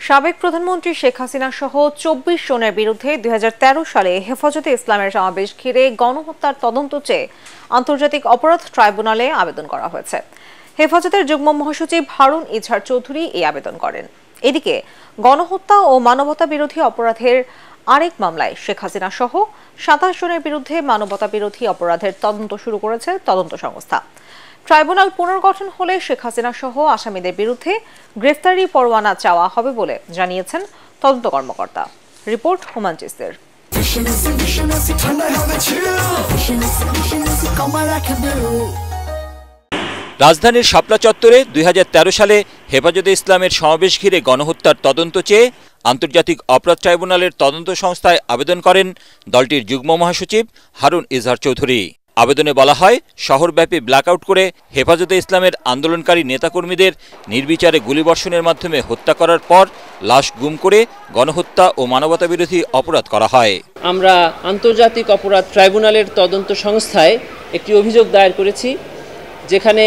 সাবেক প্রধানমন্ত্রী শেখ হাসিনা সহ ২৪ জনের বিরুদ্ধে ২০১৩ সালে হেফাজতে ইসলামের সমাবেশ ঘিরে গণহত্যার তদন্ত চেয়ে আন্তর্জাতিক অপরাধ ট্রাইব্যুনালে আবেদন করা হয়েছে। হেফাজতের যুগ্ম মহাসচিব হারুন ইজহার চৌধুরী এই আবেদন করেন। এদিকে গণহত্যা ও মানবতা বিরোধী অপরাধের আরেক মামলায় শেখ হাসিনা সহ ২৭ জনের বিরুদ্ধে মানবতা বিরোধী অপরাধের তদন্ত শুরু করেছে তদন্ত সংস্থা। ট্রাইব্যুনাল পুনর্গঠন হলে শেখ হাসিনা সহ আসামিদের বিরুদ্ধে গ্রেফতারি পরোয়ানা চাওয়া হবে বলে জানিয়েছেন তদন্ত কর্মকর্তা। রিপোর্ট হুমান চিস্তের। রাজধানীর শাপলা চত্বরে ২০১৩ সালে হেফাজতে ইসলামের সমাবেশ ঘিরে গণহত্যার তদন্ত চেয়ে আন্তর্জাতিক অপরাধ ট্রাইব্যুনালের তদন্ত সংস্থায় আবেদন করেন দলটির যুগ্ম মহাসচিব হারুন ইজহার চৌধুরী। আবেদনে বলা হয়, শহরব্যাপী ব্ল্যাকআউট করে হেফাজতে ইসলামের আন্দোলনকারী নেতাকর্মীদের নির্বিচারে গুলিবর্ষণের মাধ্যমে হত্যা করার পর লাশ গুম করে গণহত্যা ও মানবতাবিরোধী অপরাধ করা হয়। আমরা আন্তর্জাতিক অপরাধ ট্রাইব্যুনালের তদন্ত সংস্থায় একটি অভিযোগ দায়ের করেছি, যেখানে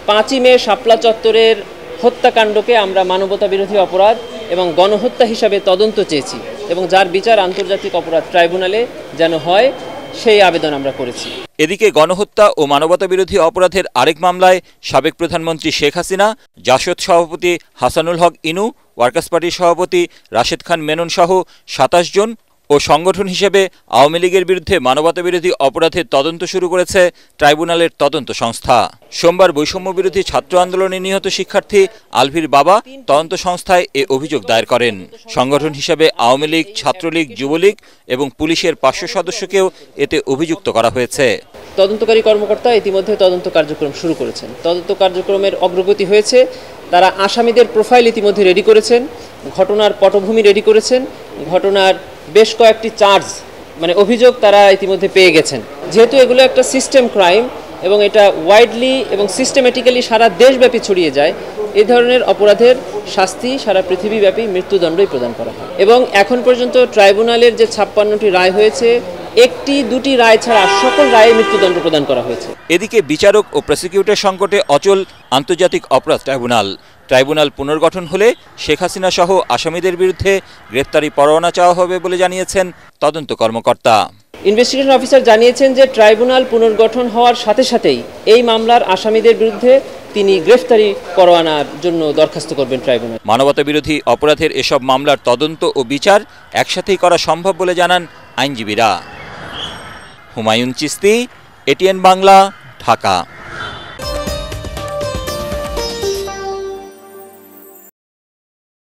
৫ই মে শাপলা চত্বরের হত্যাকাণ্ডকে আমরা মানবতাবিরোধী অপরাধ এবং গণহত্যা হিসাবে তদন্ত চেয়েছি এবং যার বিচার আন্তর্জাতিক অপরাধ ট্রাইব্যুনালে যেন হয় সেই আবেদন আমরা করেছি। এদিকে গণহত্যা ও মানবতাবিরোধী অপরাধের আরেক মামলায় সাবেক প্রধানমন্ত্রী শেখ হাসিনা, জাসদ সভাপতি হাসানুল হক ইনু, ওয়ার্কার্স পার্টির সভাপতি রাশেদ খান মেনন সহ ২৭ জন ও সংগঠন হিসেবে আওয়ামী লীগের বিরুদ্ধে মানবতাবিরোধী অপরাধের তদন্ত শুরু করেছে ট্রাইব্যুনালের তদন্ত সংস্থা। সোমবার বৈষম্য বিরোধী ছাত্র আন্দোলনে নিহত শিক্ষার্থী আলভির বাবা তদন্ত সংস্থায় এ অভিযোগ দায়ের করেন। সংগঠন হিসেবে আওয়ামী লীগ, ছাত্রলীগ, যুবলীগ এবং পুলিশের ৫০০ সদস্যকেও এতে অভিযুক্ত করা হয়েছে। তদন্তকারী কর্মকর্তা ইতিমধ্যে তদন্ত কার্যক্রম শুরু করেছেন। তদন্ত কার্যক্রমের অগ্রগতি হয়েছে। তারা আসামিদের প্রোফাইল ইতিমধ্যে রেডি করেছেন, ঘটনার পটভূমি রেডি করেছেন, ঘটনার বেশ কয়েকটি অভিযোগ তারা ইতিমধ্যে পেয়ে গেছেন। যেহেতু এগুলো একটা সিস্টেম ক্রাইম এবং এটা ওয়াইডলি এবং সিস্টেমেটিক্যালি সারা দেশব্যাপী ছড়িয়ে যায়, এই ধরনের অপরাধের শাস্তি সারা পৃথিবীব্যাপী মৃত্যুদণ্ডই প্রদান করা হয়। এবং এখন পর্যন্ত ট্রাইব্যুনালের যে ৫৬টি রায় হয়েছে, একটি দুটি রায় ছাড়া সকল রায়ে মৃত্যুদণ্ড প্রদান করা হয়েছে। এদিকে বিচারক ও প্রসিকিউটর সংকটে অচল আন্তর্জাতিক অপরাধ ট্রাইব্যুনাল। ট্রাইব্যুনাল পুনর্গঠন হলে শেখ হাসিনা সহ আসামিদের বিরুদ্ধে গ্রেফতারি পরোয়ানা চাওয়া হবে বলে জানিয়েছেন তদন্ত কর্মকর্তা। ইনভেস্টিগেশন অফিসার জানিয়েছেন যে ট্রাইব্যুনাল পুনর্গঠন হওয়ার সাথে সাথেই এই মামলার আসামিদের বিরুদ্ধে তিনি গ্রেফতারি পরোয়ানার জন্য দরখাস্ত করবেন ট্রাইব্যুনাল। মানবতাবিরোধী অপরাধের এসব মামলার তদন্ত ও বিচার একসাথেই করা সম্ভব বলে জানান আইনজীবীরা। হুমায়ুন চিস্তি, এটিএন বাংলা, ঢাকা।